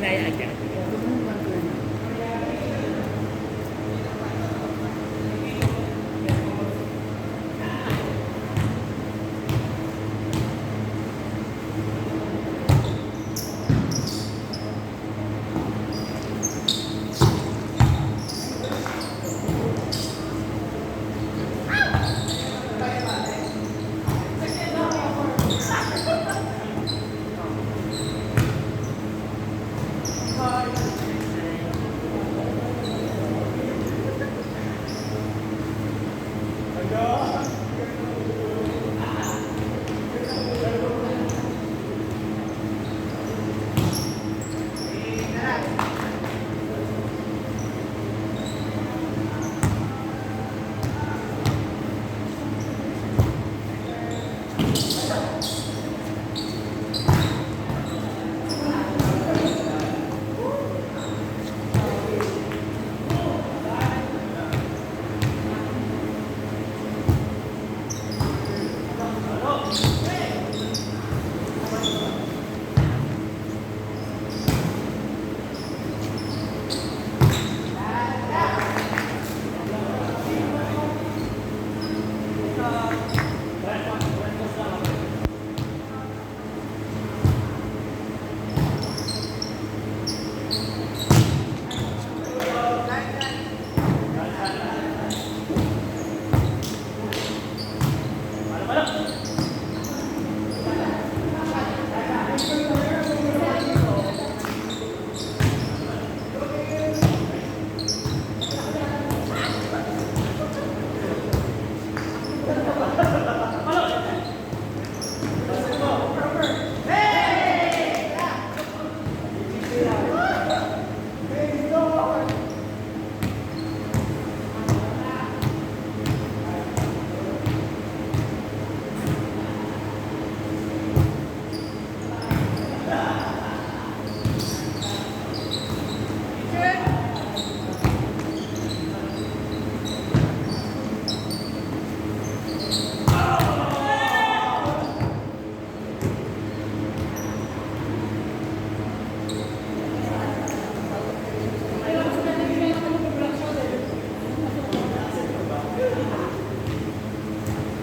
kinaya agad.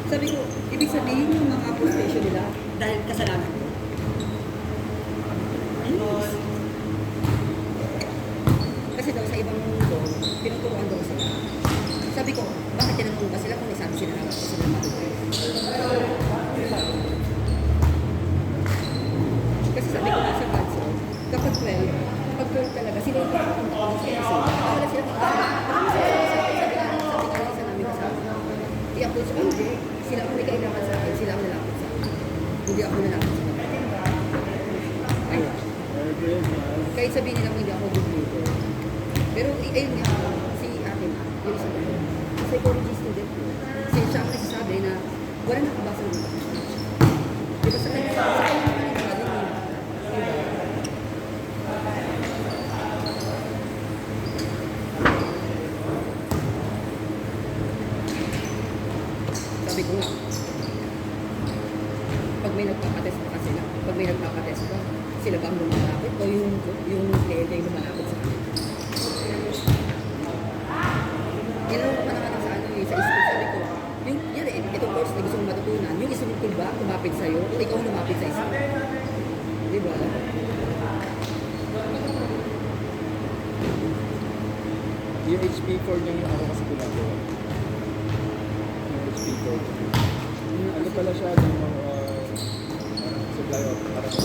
Sabi ko, ibig sabihin yung mga frustration nila dahil kasalanan ko. Ayos. Kasi daw sa ibang mundo, pinuturuan daw sila. Sabi ko, bakit tinanong ba sila kung nasabi sila na gusto sila matutuloy? Kasi sabi ko sa Godso, kapag 12, kapag 12 talaga, sila yung pagkakunta ko sa isa. Wala sila i-approach ko, sila ang may kailangan sa akin, sila ang nalapit sa akin. Hindi ako nalapit sa akin. Ayun. Kahit sabihin nila kung hindi ako bumito. Pero ayun nga, si ate na, yung isa ko, psychology student ko, siya ang nagsasabi na wala nakabasa ng mga. Diba sa kanya naman yung galing sabi ko nga, pag may nagpapatest pa sila, pag may nagpapatest pa, sila ba ang lumalapit o yung head ay lumalapit sa akin? Ginagawa ko pa naman sa ano sa school, sabi ko, yung, yan eh, itong course na gusto mong matutunan, yung isunod ba lumapit sa'yo o ikaw lumapit sa isa? Di ba? Yung HP4 niya yung ako kasi ginagawa. Yung HP4. Ano pala siya ng mga supply of para sa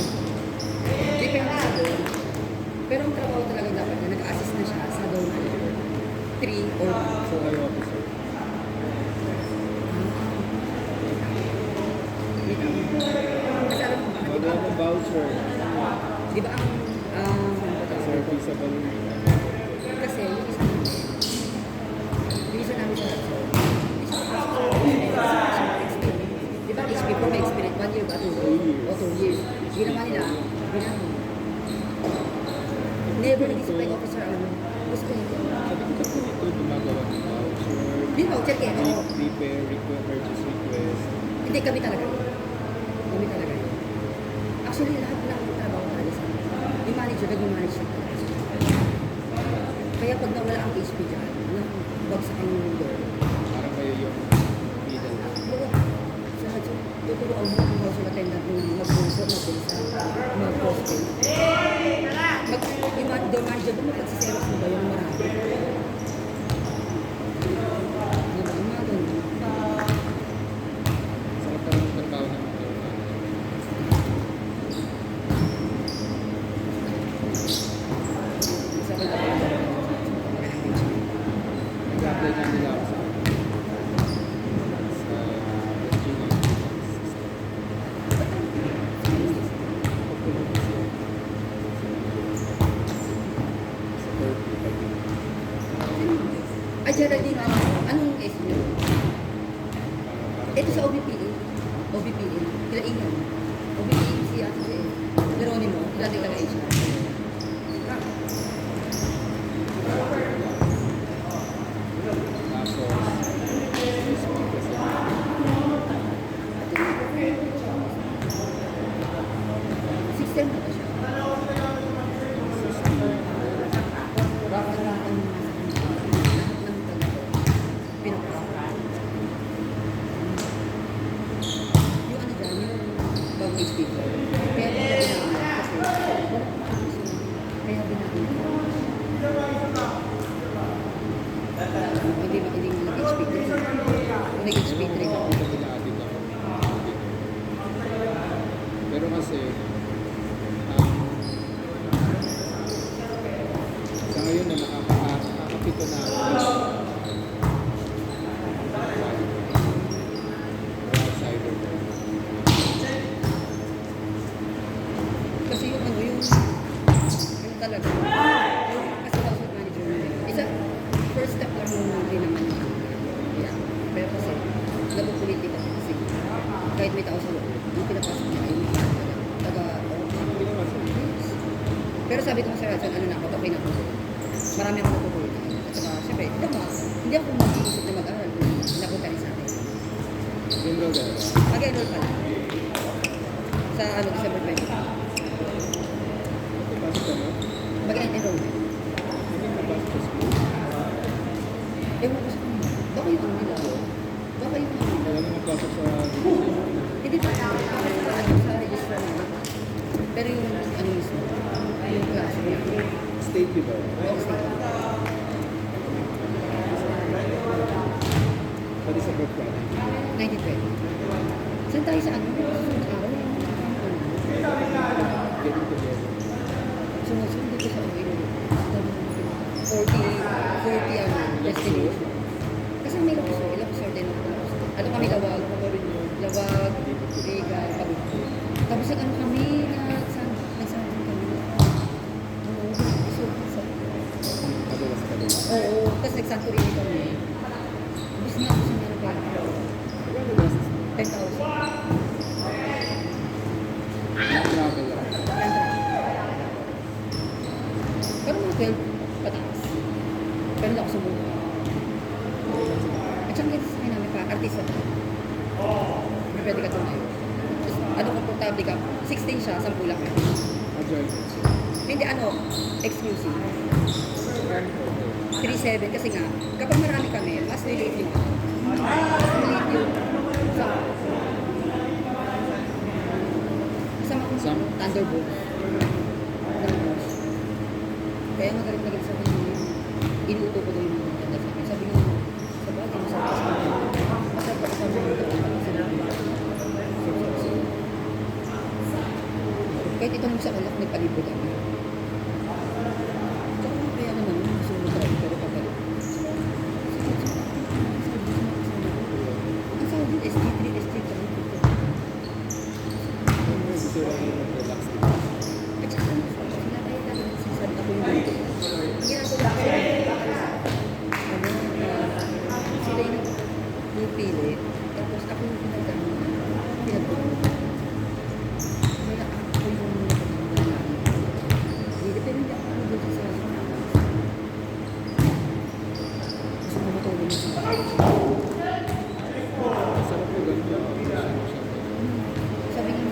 Depende sa doon. Pero ang trabaho talaga dapat na nag-assist na siya sa doon 3 or 4. supply officer. Kasi alam mo ba, Bago akong voucher, di ba ang serviceable. kasi yung isa namin sa di ba HP po may experience 1 year ba 2 years? O 2 years. Ginawa nila, ginawa. Never naging supply officer ako. Gusto ko nito. Sabi ko kasi ito gumagawa ng voucher. Di ba, check eh. Oo. Prepare, request, purchase request. Hindi, kami talaga. Kami talaga yun. Actually, lahat ng trabaho talaga sa yung manager So, nag-manage siya. Kaya pag nawala ang HP dyan, bagsak ang mundo. Parang kayo yung middle. Oo. So, tuturuan mo kung house attendant mo mag-bunso, mag-poste. Yung manager mo, magsiseros mo ba yung marami? Diba? Yung mga ganun. Sarap pa ng trabaho ng mga Isa ka na ba? nag-apply na nila ako sa Virginia system. Sa Berkeley, I think. Ay, Geraldine, anong S nyo? Ito sa OBPE. OBPE. Kilain yan. OBPE si Ate Geronimo. Dati taga HR. Tapos, Facebook kasi. System na ba siya? Bakit na ang lahat ng taga pinapasok? Yung ano dyan, yung bagong speaker. Kaya hindi mo nag-speaker. Kung nag-speaker rin ako. Ito pina-addict ako. Pero kasi, sa ngayon na nakakapito na ako. Outsider. Kasi yung ano, yung talaga, yung as a household manager mo, isa, first step lang mo rin naman. Yeah. Pero kasi, nabupolitika kasi, kahit may tao sa loob, yung pinapasok niya ay taga, Hindi naman sa pero sabi ko sa Radson, ano na ako, okay na ako. Marami ako natutunan. At saka, syempre, hindi ako mag-iisip na mag-aral kung napunta rin sa akin. Enroll ka na ba? Mag-enroll pa lang. Sa ano, December 20. Napapasok ka na? Mag-enroll na. Hindi mo napasok sa school. Ewan ko sa kanila. Baka yung ano nila. Baka yung ano. Wala na napasok sa registration. Hindi pa ano sa register na. Pero yung ano mismo, yung klase niya. State, di ba? Oo, state. Pati sa birth plan. 1920. Saan tayo sa ano? Susunod araw? Getting together. Sumusunod dito sa ano, 40 ano, destination. Kasi may Ilocos din ako. Ano kami Lawag, Riga, Pagod. Tapos ano kami, nagsantin kami. Oo, Madalas ka din. oo, tapos nagsanturini kami. Gusto niya pa. Magkano gastos mo? 10,000. Travel lang. Pero mga 12 pataas. Pero hindi ako sumuha. At siyang kita sa namin pa, artista pa. May pwede ka tumayo. Tapos, ano, komportable ka. 16 siya, 10 lang ka. Agile. Hindi ano, exclusive. Magkano po? 3.7 kasi nga, kapag marami kami, mas relate yung sa kasama ko Sam? Thunderbolt. Kaya magaling na sa akin yung inuuto ko doon yung maganda sa akin. Sabi nga, sa bagay, masarap sa akin. Masarap ako sa mga ito. Kahit itong sa kalak, nagpalibot ako. Kaya naman, gusto mo tayo, pero pabalik. Ang sahod din, ST3, ST3 kami dito. Gusto lang yung mag-relax dito. At saka, sila tayo talaga nagsasabi ako yung dito. Ang ginagawa ko sila yung pili, tapos ako yung pinagpapalala. Kaya ako yung pinagpapalala. Hindi, pero hindi ako dito sa gusto mo matulong mo sa Masarap yung ganito. sabi nga,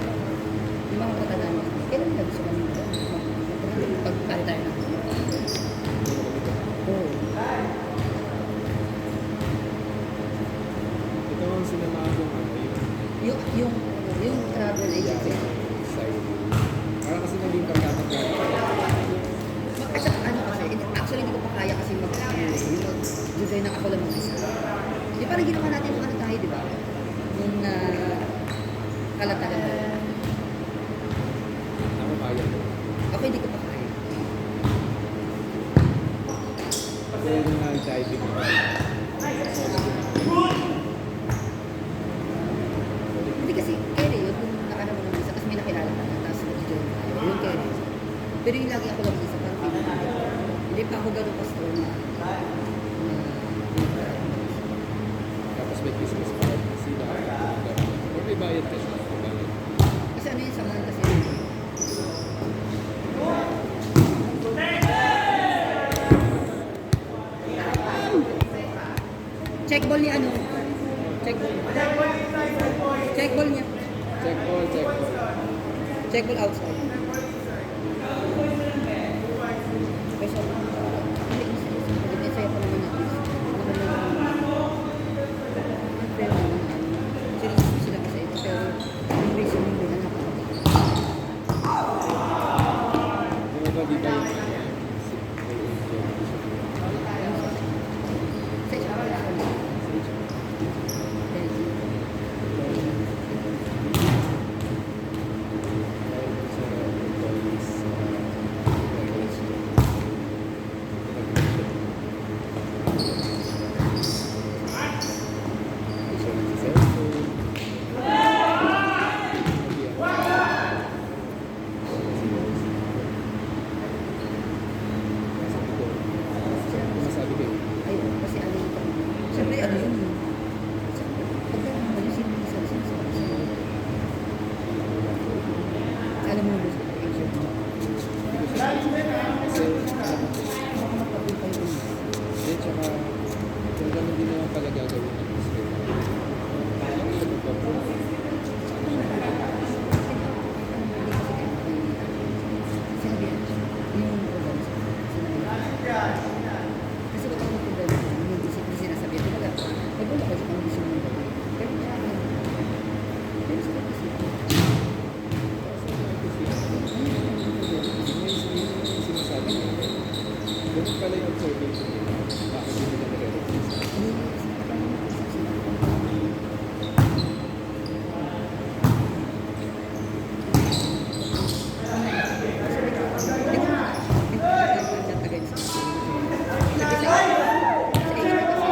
yung mga katanaan Yung travel agency. Side. Parang kasi naging pagkakot na. At saka ano kasi, actually hindi ko pa kaya kasi mag-design na ako lang mag-isa. Di parang ginawa natin yung ano tayo, di ba? Yung kalatagan. Ako kaya ko. Ako hindi ko pa kaya. Kasi yung diving ko. Hindi kasi, Kerry, yun kung nakana mo ng isa, tapos may nakilala ka na, tapos mag-join tayo. Yung Kerry. Pero yung lagi ako lang isa, parang hindi pa ako ganun pa-store na. Tapos may Christmas party sila. Or may bayad ka siya. May bayad. Kasi ano yun sa mga kasi, check ball niya ano? Check ball. Check ball niya. Check ball, check ball. Check ball outside. Kasi hindi sa'yo pa naman natin. Pero seryoso sila kasi ito. Pero yung reason yung nila napakabit. Ano ba di ba yung Sa isang pala. Masabi ko Ayun, kasi ano yung siyempre ano yun eh. Pagka ano yung alam mo gusto ko yung show mo. kasi Baka magpapil kayo yun. then tsaka kung gano'n din naman pala gagawin ng gusto ko. Ano siya magpaprove? Hindi kasi kayo sinabi yan. Yung program sinabi. Kasi wala akong program yung sinasabi. Kumbaga, nagulak ko sa kondisyon ng babae. Pero siya, pero sa kasi, Sinasabi ko. Ganun pala yung observation nila. Bakit hindi nila nare-release? Lagi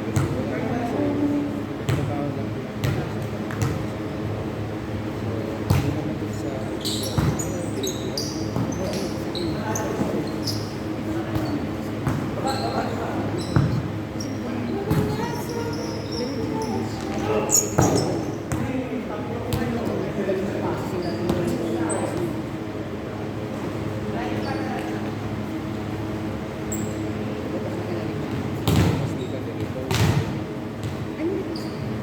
kasi wala kasi trabaho lang din ang ginagawa. So, hindi naman din sa graveyard. Mas di ka nire-post. Nire-post din.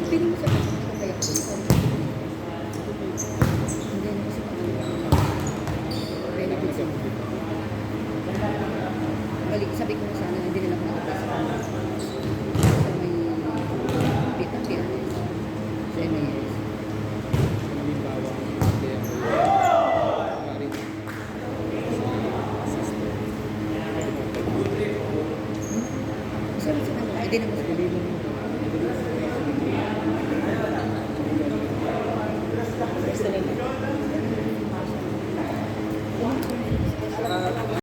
Feeling mo sa kasi kaya ko hindi na kasi benefits yung balik sabi ko na sana hindi nila makakita sa kanila sa may pita-pita sa MAS. Halimbawa, kaya ko kunwari, sa assistant. Pwede mo pag- Kasi hindi naman sa Pili mo